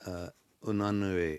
99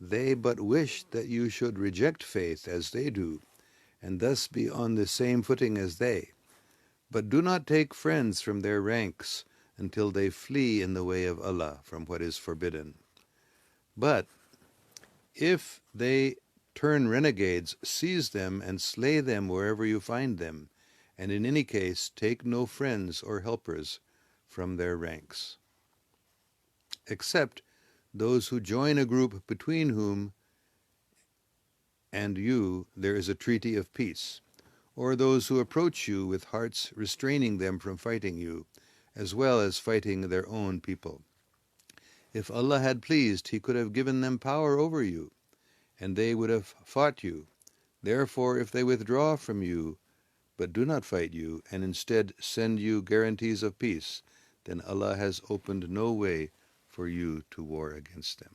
They but wish that you should reject faith as they do, and thus be on the same footing as they. But do not take friends from their ranks until they flee in the way of Allah from what is forbidden. But if they turn renegades, seize them and slay them wherever you find them, and in any case take no friends or helpers from their ranks, except those who join a group between whom and you there is a treaty of peace, or those who approach you with hearts restraining them from fighting you, as well as fighting their own people. If Allah had pleased, He could have given them power over you, and they would have fought you. Therefore, if they withdraw from you, but do not fight you, and instead send you guarantees of peace, then Allah has opened no way for you to war against them.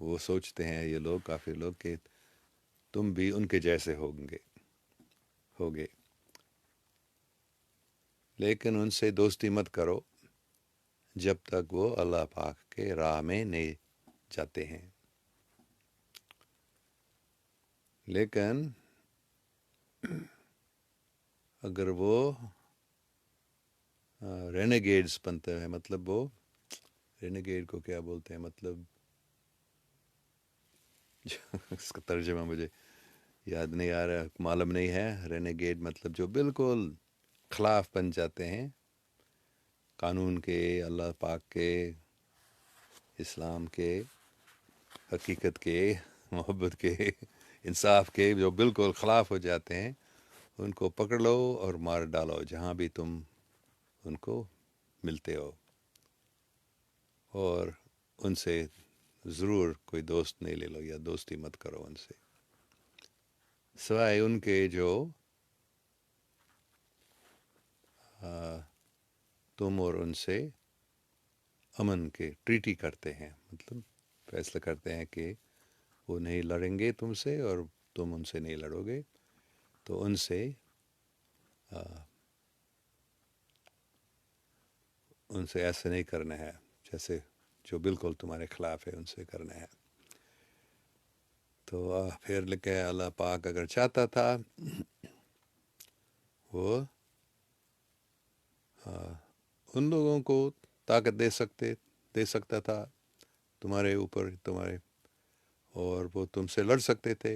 وہ سوچتے ہیں یہ لوگ کافر لوگ کہ تم بھی ان کے جیسے ہوگے، لیکن ان سے دوستی مت کرو جب تک وہ اللہ پاک کے راہ میں نہیں جاتے ہیں. لیکن اگر وہ رینیگیڈز بنتے ہیں، مطلب وہ رینیگیڈ کو کیا بولتے ہیں، مطلب اس کا ترجمہ مجھے یاد نہیں آ رہا، معلوم نہیں ہے. رینیگیڈ مطلب جو بالکل خلاف بن جاتے ہیں قانون کے، اللہ پاک کے، اسلام کے، حقیقت کے، محبت کے، انصاف کے، جو بالکل خلاف ہو جاتے ہیں، ان کو پکڑ لو اور مار ڈالو جہاں بھی تم ان کو ملتے ہو، اور ان سے ضرور کوئی دوست نہیں لے لو یا دوستی مت کرو ان سے، سوائے ان کے جو تم اور ان سے امن کے ٹریٹی کرتے ہیں، مطلب فیصلہ کرتے ہیں کہ وہ نہیں لڑیں گے تم سے اور تم ان سے نہیں لڑو گے، تو ان سے ایسا نہیں کرنا ہے، جیسے جو بالکل تمہارے خلاف ہے ان سے کرنا ہے. تو پھر لکھے اللہ پاک اگر چاہتا تھا وہ ان لوگوں کو طاقت دے سکتا تھا تمہارے اوپر، اور وہ تم سے لڑ سکتے تھے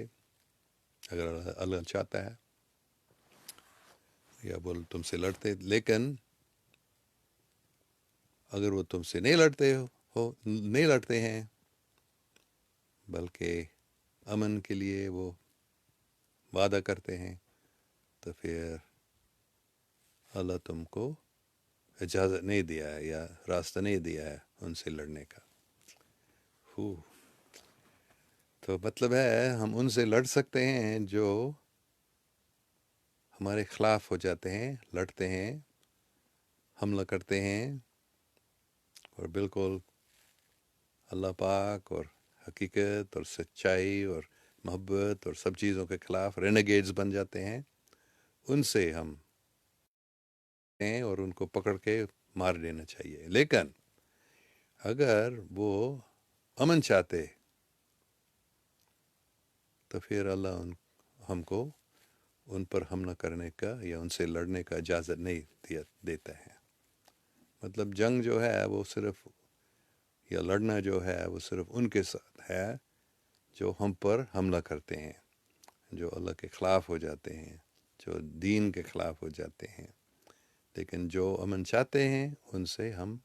اگر اللہ چاہتا ہے، یا وہ تم سے لڑتے. لیکن اگر وہ تم سے نہیں لڑتے ہیں بلکہ امن کے لیے وہ وعدہ کرتے ہیں، تو پھر اللہ تم کو اجازت نہیں دیا ہے یا راستہ نہیں دیا ہے ان سے لڑنے کا. تو مطلب ہے ہم ان سے لڑ سکتے ہیں جو ہمارے خلاف ہو جاتے ہیں، لڑتے ہیں، حملہ کرتے ہیں، اور بالکل اللہ پاک اور حقیقت اور سچائی اور محبت اور سب چیزوں کے خلاف رینیگیڈز بن جاتے ہیں. ان سے ہم ہیں اور ان کو پکڑ کے مار دینا چاہیے. لیکن اگر وہ امن چاہتے تو پھر اللہ ہم کو ان پر حملہ کرنے کا یا ان سے لڑنے کا اجازت نہیں دیتا ہے. مطلب جنگ جو ہے وہ صرف، یا لڑنا جو ہے وہ صرف ان کے ساتھ ہے جو ہم پر حملہ کرتے ہیں، جو اللہ کے خلاف ہو جاتے ہیں، جو دین کے خلاف ہو جاتے ہیں. لیکن جو امن چاہتے ہیں ان سے ہم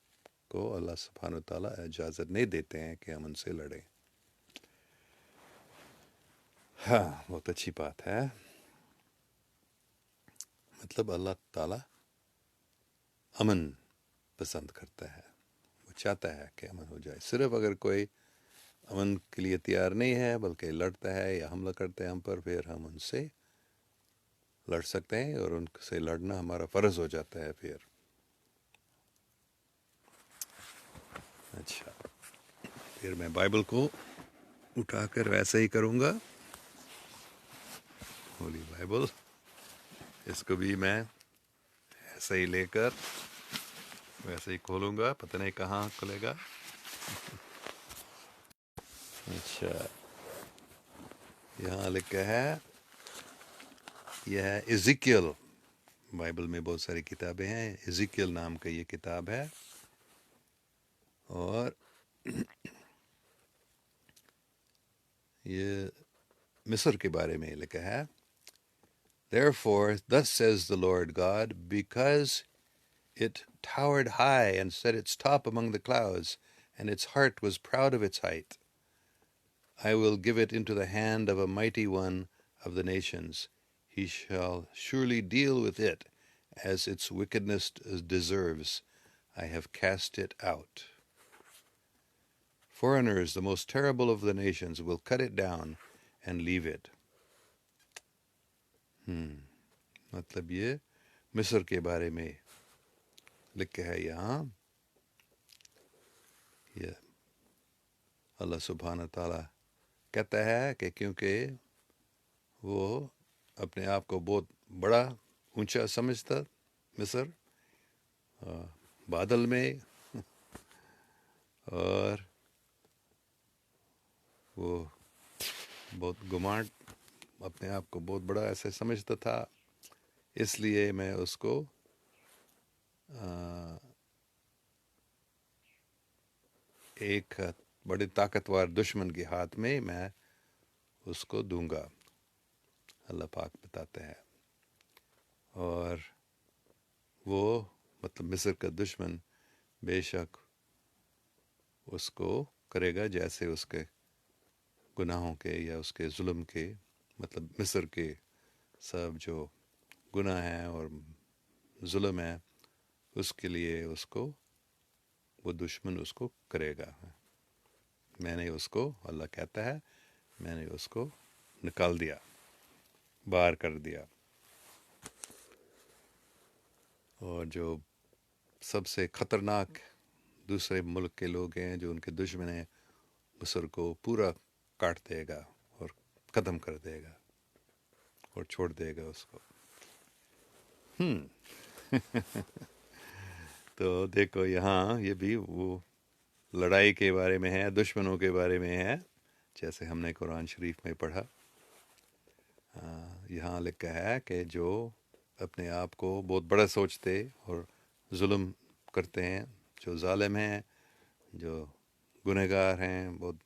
کو اللہ سبحانہ و تعالیٰ اجازت نہیں دیتے ہیں کہ ہم ان سے لڑیں. ہاں، بہت اچھی بات ہے. مطلب اللہ تعالیٰ امن پسند کرتا ہے، وہ چاہتا ہے کہ امن ہو جائے. صرف اگر کوئی امن کے لیے تیار نہیں ہے بلکہ لڑتا ہے یا حملہ کرتے ہیں ہم پر، پھر ہم ان سے لڑ سکتے ہیں اور ان سے لڑنا ہمارا فرض ہو جاتا ہے. پھر اچھا، پھر میں بائبل کو اٹھا کر ویسے ہی کروں گا، ہولی بائبل، اس کو بھی میں ایسے ہی لے کر ویسے ہی کھولوں گا، پتہ نہیں کہاں کھلے گا. اچھا، یہاں لکھا ہے، یہ ہے ایزیکیل. بائبل میں بہت ساری کتابیں ہیں، ایزیکیل نام کا یہ کتاب ہے، اور یہ مصر کے بارے میں لکھا ہے. Therefore, thus says the Lord God, because it towered high and set its top among the clouds, and its heart was proud of its height, I will give it into the hand of a mighty one of the nations. He shall surely deal with it as its wickedness deserves. I have cast it out. Foreigners, the most terrible of the nations, will cut it down and leave it. مطلب یہ مصر کے بارے میں لکھا ہے یہاں. یہ اللہ سبحانہ تعالیٰ کہتا ہے کہ کیونکہ وہ اپنے آپ کو بہت بڑا اونچا سمجھتا مصر بادل میں، اور وہ بہت گمانڈ اپنے آپ کو بہت بڑا ایسے سمجھتا تھا، اس لیے میں اس کو ایک بڑے طاقتور دشمن کے ہاتھ میں اس کو دوں گا، اللہ پاک بتاتے ہیں۔ اور وہ مطلب مصر کا دشمن بے شک اس کو کرے گا جیسے اس کے گناہوں کے یا اس کے ظلم کے، مطلب مصر کے سب جو گناہ ہیں اور ظلم ہے، اس کے لیے اس کو وہ دشمن اس کو کرے گا۔ میں نے اس کو، اللہ کہتا ہے، میں نے اس کو نکال دیا، باہر کر دیا۔ اور جو سب سے خطرناک دوسرے ملک کے لوگ ہیں جو ان کے دشمن ہیں، مصر کو پورا کاٹ دے گا اور ختم کر دے گا اور چھوڑ دے گا اس کو۔ تو دیکھو یہاں یہ بھی وہ لڑائی کے بارے میں ہے، دشمنوں کے بارے میں ہے، جیسے ہم نے قرآن شریف میں پڑھا۔ یہاں لکھا ہے کہ جو اپنے آپ کو بہت بڑا سوچتے اور ظلم کرتے ہیں، جو ظالم ہیں، جو گنہگار ہیں بہت،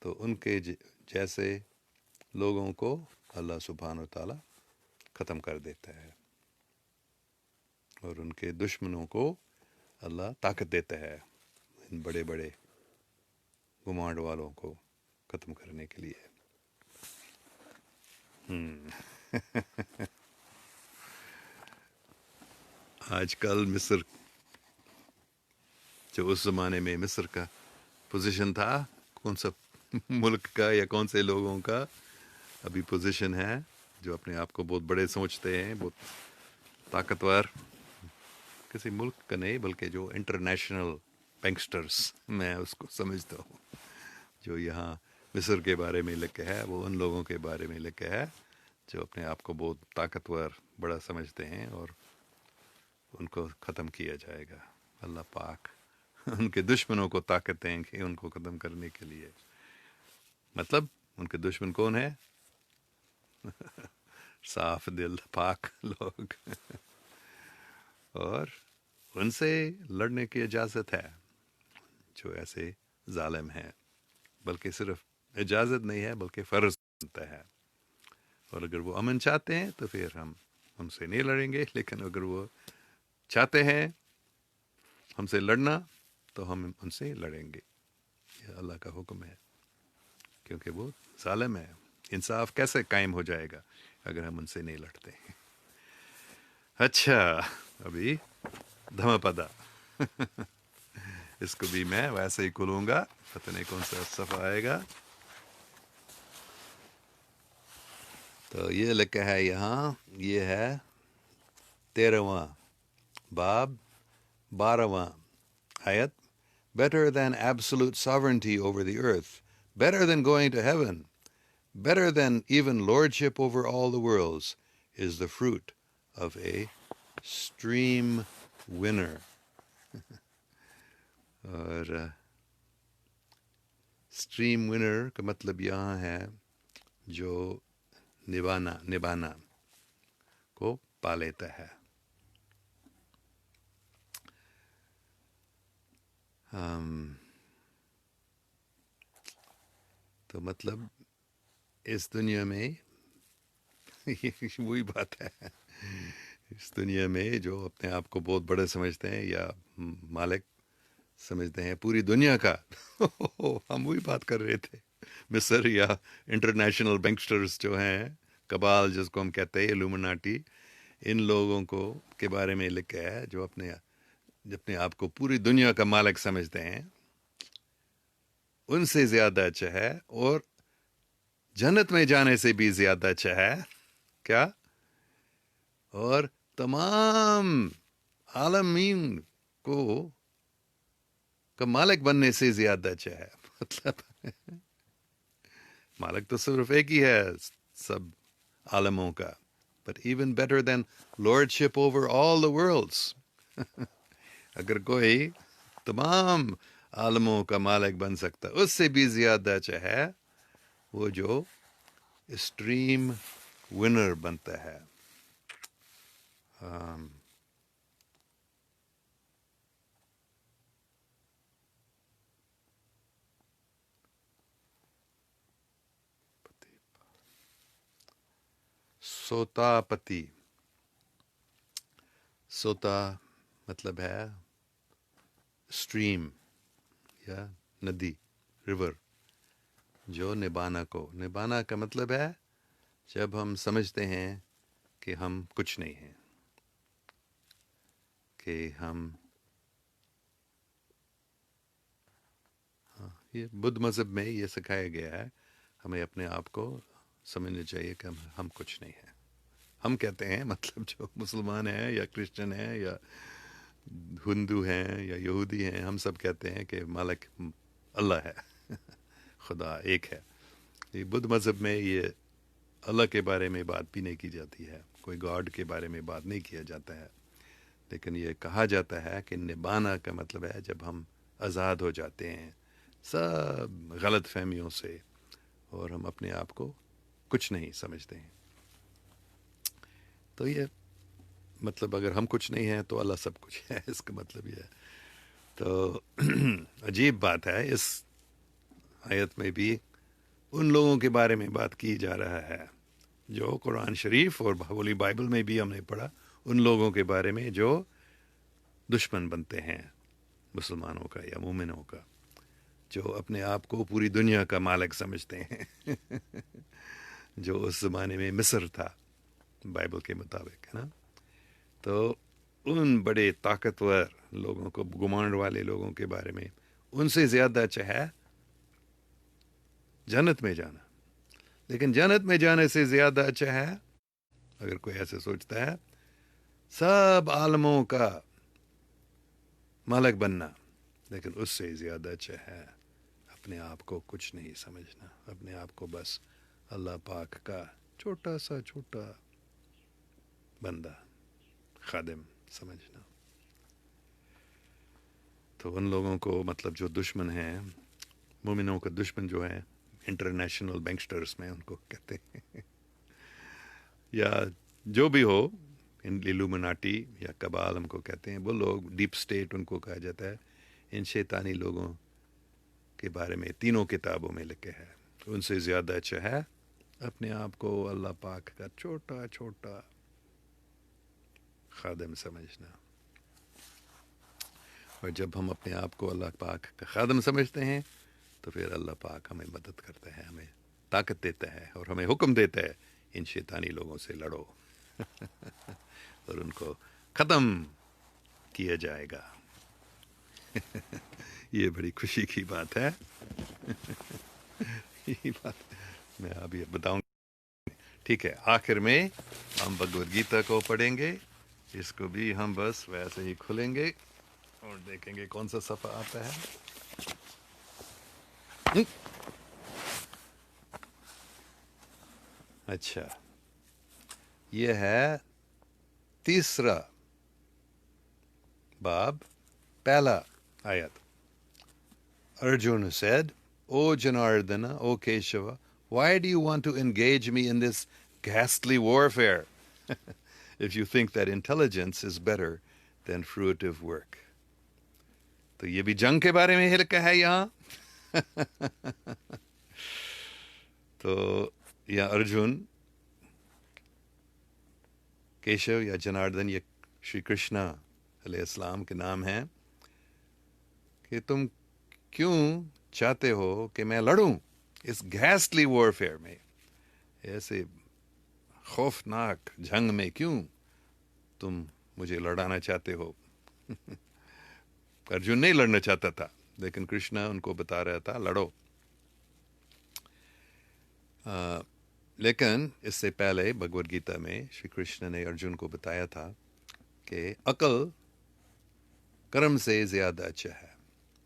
تو ان کے جیسے لوگوں کو اللہ سبحانہ و تعالیٰ ختم کر دیتا ہے، اور ان کے دشمنوں کو اللہ طاقت دیتا ہے ان بڑے بڑے گمانڈ والوں کو ختم کرنے کے لیے۔ آج کل مصر، جو اس زمانے میں مصر کا پوزیشن تھا، کون سا ملک کا یا کون سے لوگوں کا ابھی پوزیشن ہے، جو اپنے آپ کو بہت بڑے سمجھتے ہیں، بہت طاقتور، کسی ملک کا نہیں بلکہ جو انٹرنیشنل بینکسٹرز، میں اس کو سمجھتا ہوں، جو یہاں مصر کے بارے میں لکھا ہے وہ ان لوگوں کے بارے میں لکھا ہے جو اپنے آپ کو بہت طاقتور بڑا سمجھتے ہیں، اور ان کو ختم کیا جائے گا۔ اللہ پاک ان کے دشمنوں کو طاقت دیں گے ان کو ختم کرنے کے لیے۔ مطلب ان کے دشمن کون ہے؟ صاف دل پاک لوگ، اور ان سے لڑنے کی اجازت ہے جو ایسے ظالم ہیں، بلکہ صرف اجازت نہیں ہے بلکہ فرض بنتا ہے۔ اور اگر وہ امن چاہتے ہیں تو پھر ہم ان سے نہیں لڑیں گے، لیکن اگر وہ چاہتے ہیں ہم سے لڑنا تو ہم ان سے لڑیں گے، یہ اللہ کا حکم ہے، کیونکہ وہ ظالم ہے۔ انصاف کیسے قائم ہو جائے گا اگر ہم ان سے نہیں لڑتے ہیں؟ اچھا، ابھی دھما پدا اس کو بھی میں ویسے ہی کھولوں گا، پتہ نہیں کون سا صفحہ آئے گا۔ تو یہ لکھا ہے یہاں، یہ ہے 13واں باب 12واں آیت۔ Better than absolute sovereignty over the earth, better than going to heaven, better than even lordship over all the worlds, is the fruit of a stream winner. اور اسٹریم ونر کا مطلب یہاں ہے جو نبھانا کو پا لیتا ہے۔ تو مطلب اس دنیا میں وہی بات ہے، اس دنیا میں جو اپنے آپ کو بہت بڑے سمجھتے ہیں یا مالک سمجھتے ہیں پوری دنیا کا، ہم وہی بات کر رہے تھے، مصر یا انٹرنیشنل بینکسٹرز جو ہیں، کبال جس کو ہم کہتے ہیں، الومناٹی، ان لوگوں کو کے بارے میں لکھا ہے جو اپنے آپ کو پوری دنیا کا مالک سمجھتے ہیں، ان سے زیادہ اچھا ہے اور جنت میں جانے سے بھی زیادہ اچھا ہے کیا؟ اور تمام عالمین کو کا مالک بننے سے زیادہ اچھا ہے. مطلب مالک تو صرف ایک ہی ہے سب عالموں کا. But even better than lordship over all the worlds. اگر کوئی تمام عالموں کا مالک بن سکتا اس سے بھی زیادہ اچھا ہے وہ جو اسٹریم ونر بنتا ہے. سوتا پتی. سوتا مطلب ہے اسٹریم یا ندی ریور. جو نبانا کا مطلب ہے جب ہم سمجھتے ہیں کہ ہم کچھ نہیں ہیں, کہ ہم یہ بدھ مذہب میں یہ سکھایا گیا ہے ہمیں اپنے آپ کو سمجھنا چاہیے کہ ہم کچھ نہیں ہیں. ہم کہتے ہیں مطلب جو مسلمان ہیں یا کرسچن ہیں یا ہندو ہیں یا یہودی ہیں, ہم سب کہتے ہیں کہ مالک اللہ ہے, خدا ایک ہے. یہ بدھ مذہب میں یہ اللہ کے بارے میں بات بھی نہیں کی جاتی ہے, کوئی گاڈ کے بارے میں بات نہیں کیا جاتا ہے, لیکن یہ کہا جاتا ہے کہ نبانا کا مطلب ہے جب ہم آزاد ہو جاتے ہیں سب غلط فہمیوں سے اور ہم اپنے آپ کو کچھ نہیں سمجھتے ہیں. تو یہ مطلب اگر ہم کچھ نہیں ہیں تو اللہ سب کچھ ہے, اس کا مطلب یہ ہے. تو عجیب بات ہے, اس آیت میں بھی ان لوگوں کے بارے میں بات کی جا رہا ہے جو قرآن شریف اور ہولی بائبل میں بھی ہم نے پڑھا, ان لوگوں کے بارے میں جو دشمن بنتے ہیں مسلمانوں کا یا مومنوں کا, جو اپنے آپ کو پوری دنیا کا مالک سمجھتے ہیں جو اس زمانے میں مصر تھا بائبل کے مطابق, ہے نا. تو ان بڑے طاقتور لوگوں کو, گمانڈ والے لوگوں کے بارے میں ان سے زیادہ اچھا ہے جنت میں جانا. لیکن جنت میں جانے سے زیادہ اچھا ہے, اگر کوئی ایسے سوچتا ہے, سب عالموں کا مالک بننا. لیکن اس سے زیادہ اچھا ہے اپنے آپ کو کچھ نہیں سمجھنا, اپنے آپ کو بس اللہ پاک کا چھوٹا سا چھوٹا بندہ, خادم سمجھنا. تو ان لوگوں کو مطلب جو دشمن ہیں, مومنوں کا دشمن جو ہے انٹرنیشنل بینکسٹرز میں ان کو کہتے ہیں یا جو بھی ہو, ایلومناٹی یا کبال ہم کو کہتے ہیں, وہ لوگ ڈیپ سٹیٹ ان کو کہا جاتا ہے. ان شیطانی لوگوں کے بارے میں تینوں کتابوں میں لکھے ہے. ان سے زیادہ اچھا ہے اپنے آپ کو اللہ پاک کا چھوٹا چھوٹا خادم سمجھنا. اور جب ہم اپنے آپ کو اللہ پاک کا خادم سمجھتے ہیں تو پھر اللہ پاک ہمیں مدد کرتا ہے, ہمیں طاقت دیتا ہے اور ہمیں حکم دیتا ہے ان شیطانی لوگوں سے لڑو اور ان کو ختم کیا جائے گا. یہ بڑی خوشی کی بات ہے. یہ بات میں ابھی بتاؤں. ٹھیک ہے, آخر میں ہم بھگوت گیتا کو پڑھیں گے. اس کو بھی ہم بس ویسے ہی کھولیں گے اور دیکھیں گے کون سا صفحہ آتا ہے. اچھا, یہ ہے تیسرا باب, پہلا آیت. Arjuna said, O Janardana, O Keshava, why do you want to engage me in this ghastly warfare if you think that intelligence is better than fruitive work? تو یہ بھی جنگ کے بارے میں ہی لکھا ہے یہاں. تو یا ارجن, کیشو یا جناردن, یہ شری کرشنا علیہ السلام کے نام ہیں, کہ تم کیوں چاہتے ہو کہ میں لڑوں اس گھیسٹلی وارفیئر میں, ایسے خوفناک جنگ میں کیوں تم مجھے لڑانا چاہتے ہو. ارجن نہیں لڑنا چاہتا تھا, لیکن کرشنا ان کو بتا رہا تھا لڑو. لیکن اس سے پہلے بھگوت گیتا میں شری کرشن نے ارجن کو بتایا تھا کہ عقل کرم سے زیادہ اچھا ہے,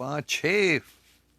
5-6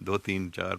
2 3 4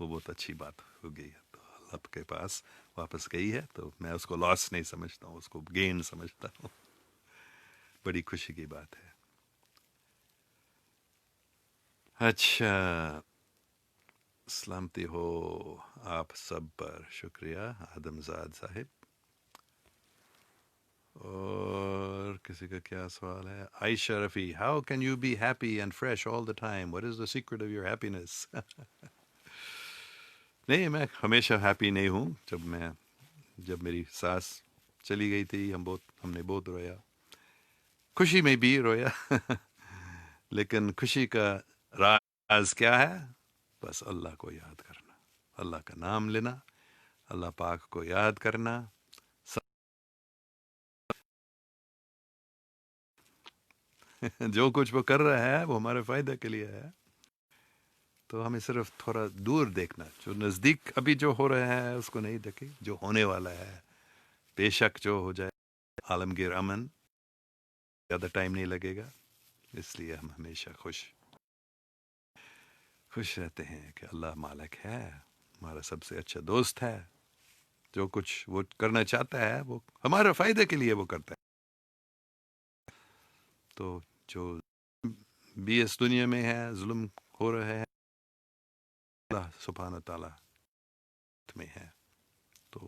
وہ بہت اچھی بات ہو گئی ہے، تو اللہ کے پاس واپس گئی ہے، تو میں اس کو لاس نہیں سمجھتا ہوں، اس کو گین سمجھتا ہوں. بڑی خوشی کی بات ہے. اچھا، سلامتی ہو آپ سب پر. شکریہ آدم زاد صاحب. اور کسی کا کیا سوال ہے؟ Ayesha Rafi, how can you be happy and fresh all the time? What is the secret of your happiness? نہیں، میں ہمیشہ ہیپی نہیں ہوں. جب میری ساس چلی گئی تھی، ہم نے بہت رویا، خوشی میں بھی رویا. لیکن خوشی کا راز کیا ہے؟ بس اللہ کو یاد کرنا، اللہ کا نام لینا، اللہ پاک کو یاد کرنا. جو کچھ وہ کر رہا ہے وہ ہمارے فائدے کے لیے ہے، تو ہمیں صرف تھوڑا دور دیکھنا. جو نزدیک ابھی جو ہو رہا ہے اس کو نہیں دیکھیں، جو ہونے والا ہے بے شک جو ہو جائے عالمگیر امن، زیادہ ٹائم نہیں لگے گا. اس لیے ہم ہمیشہ خوش رہتے ہیں کہ اللہ مالک ہے، ہمارا سب سے اچھا دوست ہے. جو کچھ وہ کرنا چاہتا ہے وہ ہمارے فائدے کے لیے وہ کرتا ہے. تو جو بھی اس دنیا میں ہے ظلم ہو رہا ہے، اللہ سبحانہ تعالیٰ میں ہے، تو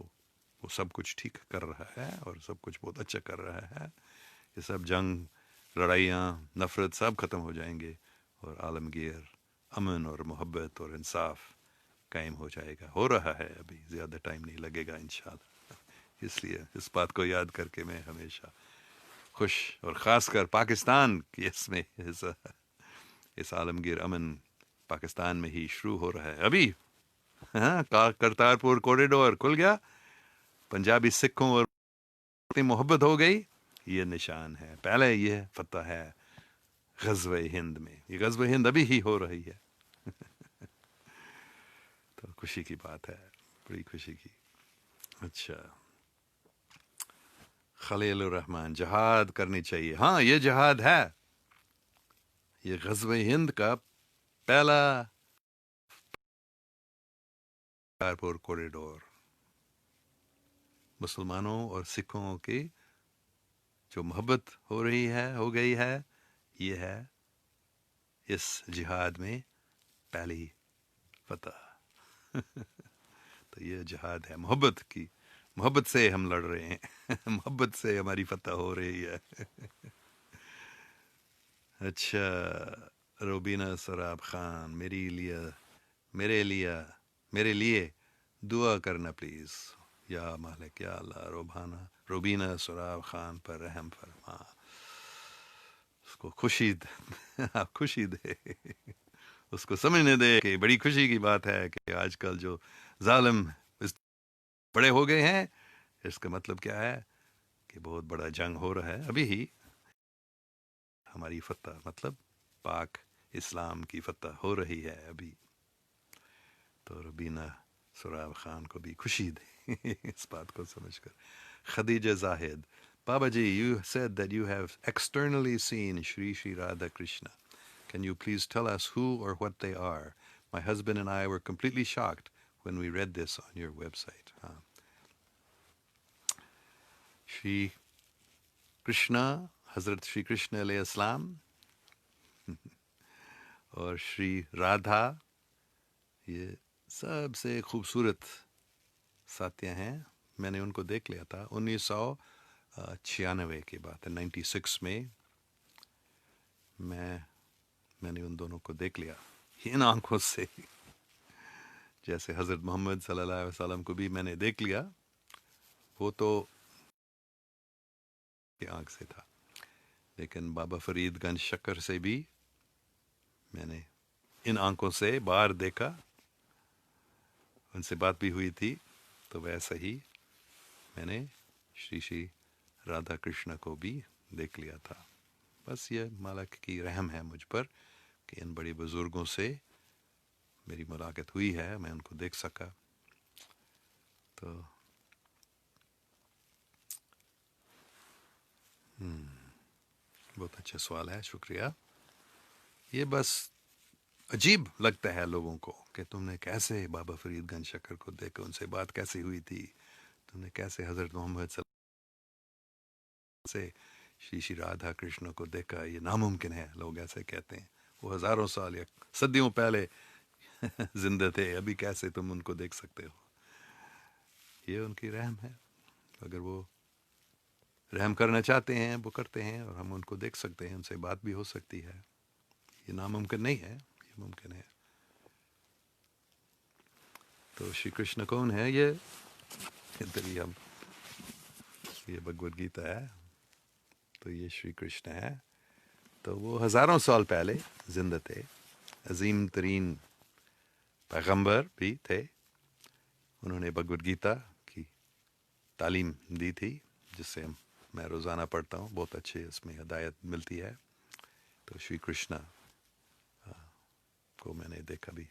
وہ سب کچھ ٹھیک کر رہا ہے اور سب کچھ بہت اچھا کر رہا ہے. یہ سب جنگ، لڑائیاں، نفرت سب ختم ہو جائیں گے، اور عالمگیر امن اور محبت اور انصاف قائم ہو جائے گا. ہو رہا ہے، ابھی زیادہ ٹائم نہیں لگے گا انشاءاللہ. اس لیے اس بات کو یاد کر کے میں ہمیشہ خوش، اور خاص کر پاکستان کی اس عالمگیر امن پاکستان میں ہی شروع ہو رہا ہے ابھی. ہاں، کرتارپور کوریڈور کھل گیا، پنجابی سکھوں اور اتنی محبت ہو گئی. یہ نشان ہے، پہلے یہ فتح ہے غزوہ ہند میں. یہ غزوہ ہند ابھی ہی ہو رہی ہے. تو خوشی کی بات ہے، بڑی خوشی کی. اچھا، خلیل الرحمان، جہاد کرنی چاہیے. ہاں، یہ جہاد ہے. یہ غزوہ ہند کا پہلا کرتارپور کوریڈور مسلمانوں اور سکھوں کی جو محبت ہو رہی ہے، ہو گئی ہے، یہ ہے اس جہاد میں پہلی فتح. تو یہ جہاد ہے محبت کی، محبت سے ہم لڑ رہے ہیں. محبت سے ہماری فتح ہو رہی ہے. اچھا، روبینہ سراب خان، میرے لیے دعا کرنا پلیز. یا مالک، یا اللہ، روبینہ سراب خان پر رحم فرما، اس کو خوشی دے. اس کو سمجھنے دے کہ بڑی خوشی کی بات ہے کہ آج کل جو ظالم اس بڑے ہو گئے ہیں. اس کا مطلب کیا ہے؟ کہ بہت بڑا جنگ ہو رہا ہے ابھی ہی. ہماری فتح مطلب پاک اسلام کی فتح ہو رہی ہے ابھی. تو ربینہ سراب خان کو بھی خوشی دے اس بات کو سمجھ کر. خدیجہ زاہد، بابا جی، you said that you have externally seen Shri Shri Radha Krishna. Can you please tell us who or what they are? My husband and I were completely shocked when we read this on your website. شری کرشنا، حضرت شری کرشن علیہ السلام، اور شری رادھا، یہ سب سے خوبصورت ساتھیاں ہیں. میں نے ان کو دیکھ لیا تھا 1996 کی بات ہے. 96 میں میں نے ان دونوں کو دیکھ لیا ان آنکھوں سے، جیسے حضرت محمد صلی اللہ علیہ وسلم کو بھی میں نے دیکھ لیا. وہ تو آنکھ سے تھا، لیکن بابا فرید گنج شکر سے بھی میں نے ان آنکھوں سے باہر دیکھا. ان سے بات بھی ہوئی تھی. تو ویسا ہی میں نے شری شری رادھا کرشنا کو بھی دیکھ لیا تھا. بس یہ مالک کی رحم ہے مجھ پر کہ ان بڑے بزرگوں سے میری ملاقات ہوئی ہے، میں ان کو دیکھ سکا. تو بہت اچھا سوال ہے، شکریہ. یہ بس عجیب لگتا ہے لوگوں کو کہ تم نے کیسے بابا فرید گنج شکر کو دیکھا، ان سے بات کیسے ہوئی تھی، تم نے کیسے حضرت محمد صلی اللہ علیہ وسلم سے شری شری رادھا کرشن کو دیکھا، یہ ناممکن ہے، لوگ ایسے کہتے ہیں، وہ ہزاروں سال یا صدیوں پہلے زندہ تھے، ابھی کیسے تم ان کو دیکھ سکتے ہو؟ یہ ان کی رحم ہے، اگر وہ رحم کرنا چاہتے ہیں وہ کرتے ہیں، اور ہم ان کو دیکھ سکتے ہیں، ان سے بات بھی ہو سکتی ہے، یہ ناممکن نہیں ہے، یہ ممکن ہے۔ تو شری کرشن کون ہے؟ یہ ادھر ہی ہم، یہ بھگوت گیتا ہے، تو یہ شری کرشن ہے، تو وہ ہزاروں سال پہلے زندہ تھے، عظیم ترین پیغمبر بھی تھے، انہوں نے بھگوت گیتا کی تعلیم دی تھی، جس سے میں روزانہ پڑھتا ہوں، بہت اچھے اس میں ہدایت ملتی ہے۔ تو شری کرشنا کو میں نے دیکھا بھی،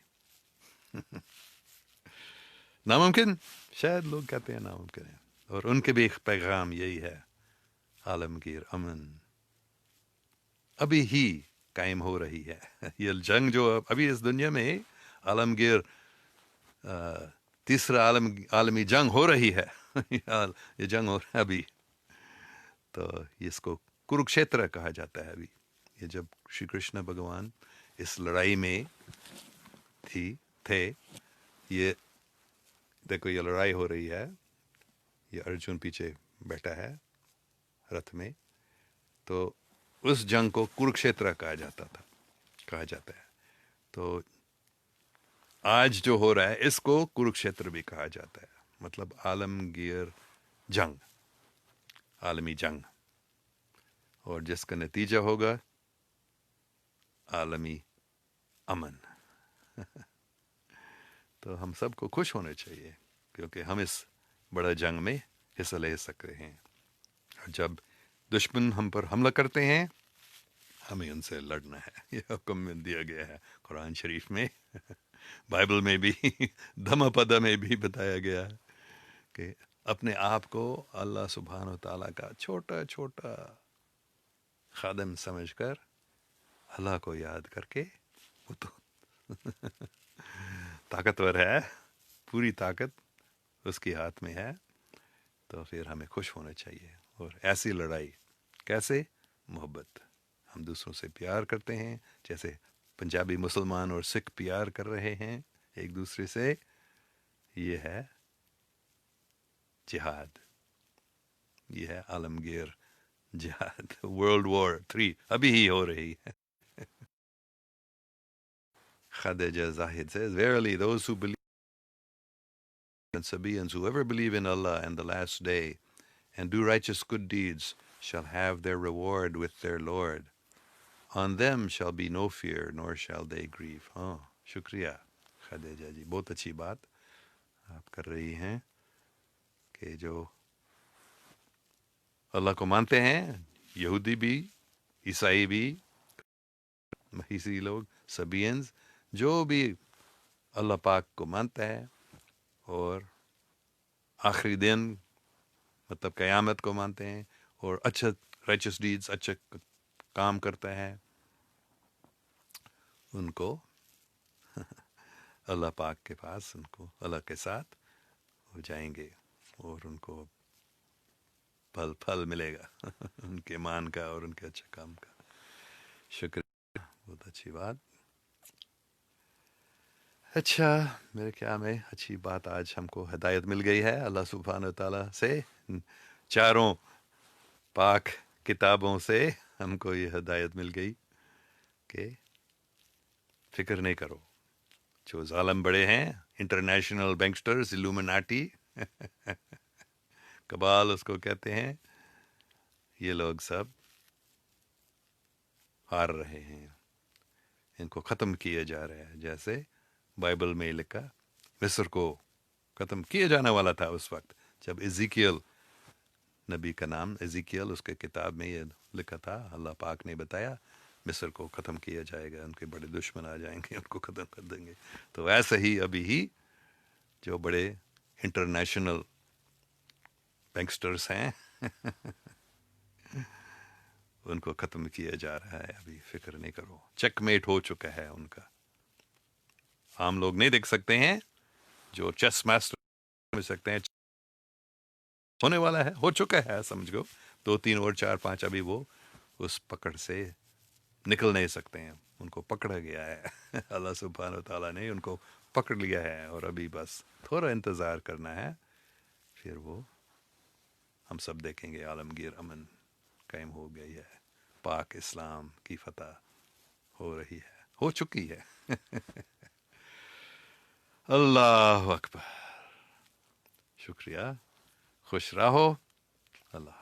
ناممکن، شاید لوگ کہتے ہیں ناممکن ہے، اور ان کے بھی ایک پیغام یہی ہے، عالمگیر امن ابھی ہی قائم ہو رہی ہے۔ یہ جنگ جو ابھی اس دنیا میں عالمگیر تیسرا عالمی جنگ ہو رہی ہے، یہ جنگ ہو رہا ہے ابھی، تو اس کو کروکشیتر کہا جاتا ہے ابھی، یہ جب شری کرشن بھگوان اس لڑائی میں تھے، یہ دیکھو یہ لڑائی ہو رہی ہے، یہ ارجن پیچھے بیٹھا ہے رتھ میں، تو اس جنگ کو کروکشیتر کہا جاتا ہے، تو آج جو ہو رہا ہے اس کو کروکشیتر بھی کہا جاتا ہے، مطلب عالمگیر جنگ، عالمی جنگ، اور جس کا نتیجہ ہوگا عالمی امن۔ تو ہم سب کو خوش ہونا چاہیے، کیونکہ ہم اس بڑا جنگ میں حصہ لے سکتے ہیں، اور جب دشمن ہم پر حملہ کرتے ہیں ہمیں ان سے لڑنا ہے، یہ حکم دیا گیا ہے قرآن شریف میں، بائبل میں بھی، دھما پدا میں بھی بتایا گیا ہے کہ اپنے آپ کو اللہ سبحانہ و تعالیٰ کا چھوٹا چھوٹا خادم سمجھ کر اللہ کو یاد کر کے، وہ تو طاقتور ہے، پوری طاقت اس کے ہاتھ میں ہے، تو پھر ہمیں خوش ہونا چاہیے، اور ایسی لڑائی کیسے؟ محبت، ہم دوسروں سے پیار کرتے ہیں، جیسے پنجابی مسلمان اور سکھ پیار کر رہے ہیں ایک دوسرے سے، یہ ہے جہاد، یہ ہے عالمگیر جہاد، ورلڈ وار 3 ابھی ہی ہو رہی ہے۔ Khadija Zahid says, verily those who believe in Sabaeans, whoever believe in Allah and the last day and do righteous good deeds shall have their reward with their Lord. On them shall be no fear nor shall they grieve. ہاں شکریہ خدیجہ جی، بہت اچھی بات آپ کر رہی ہیں کہ جو اللہ کو مانتے ہیں، یہودی بھی، عیسائی بھی، مہیسی لوگ، سبینز، جو بھی اللہ پاک کو مانتا ہے اور آخری دن مطلب قیامت کو مانتے ہیں، اور اچھا رائچس ڈیڈز، اچھا کام کرتا ہے، ان کو اللہ پاک کے پاس، ان کو اللہ کے ساتھ ہو جائیں گے، اور ان کو پھل ملے گا ان کے مان کا اور ان کے اچھے کام کا۔ شکریہ، بہت اچھی بات۔ اچھا، میرے خیال میں اچھی بات، آج ہم کو ہدایت مل گئی ہے اللہ سبحانہ تعالیٰ سے، چاروں پاک کتابوں سے ہم کو یہ ہدایت مل گئی کہ فکر نہیں کرو، جو ظالم بڑے ہیں، انٹرنیشنل بینکسٹرز، الومناٹی، کبال اس کو کہتے ہیں، یہ لوگ سب ہار رہے ہیں، ان کو ختم کیا جا رہا ہے، جیسے بائبل میں لکھا مصر کو ختم کیا جانے والا تھا اس وقت جب ایزیکیل نبی کا نام ایزیکیل، اس کے کتاب میں یہ لکھا تھا، اللہ پاک نے بتایا مصر کو ختم کیا جائے گا، ان کے بڑے دشمن آ جائیں گے، ان کو ختم کر دیں گے۔ تو ایسا ہی ابھی ہی جو بڑے انٹرنیشنل بینکسٹرز ہیں ان کو ختم کیا جا رہا ہے، ابھی فکر نہیں کرو، چیک میٹ ہو چکا ہے ان کا، عام لوگ نہیں دیکھ سکتے ہیں، جو چیس ماسٹر سمجھ سکتے ہیں ہونے والا ہے، ہو چکا ہے، سمجھ گو 2 3 اور 4 5، ابھی وہ اس پکڑ سے نکل نہیں سکتے ہیں، ان کو پکڑا گیا ہے اللہ سبحانہ و تعالیٰ نے ان کو پکڑ لیا ہے، اور ابھی بس تھوڑا انتظار کرنا ہے، پھر وہ ہم سب دیکھیں گے عالمگیر امن قائم ہو گئی ہے، پاک اسلام کی فتح ہو رہی ہے، ہو چکی ہے اللہ اکبر، شکریہ، خوش رہو، اللہ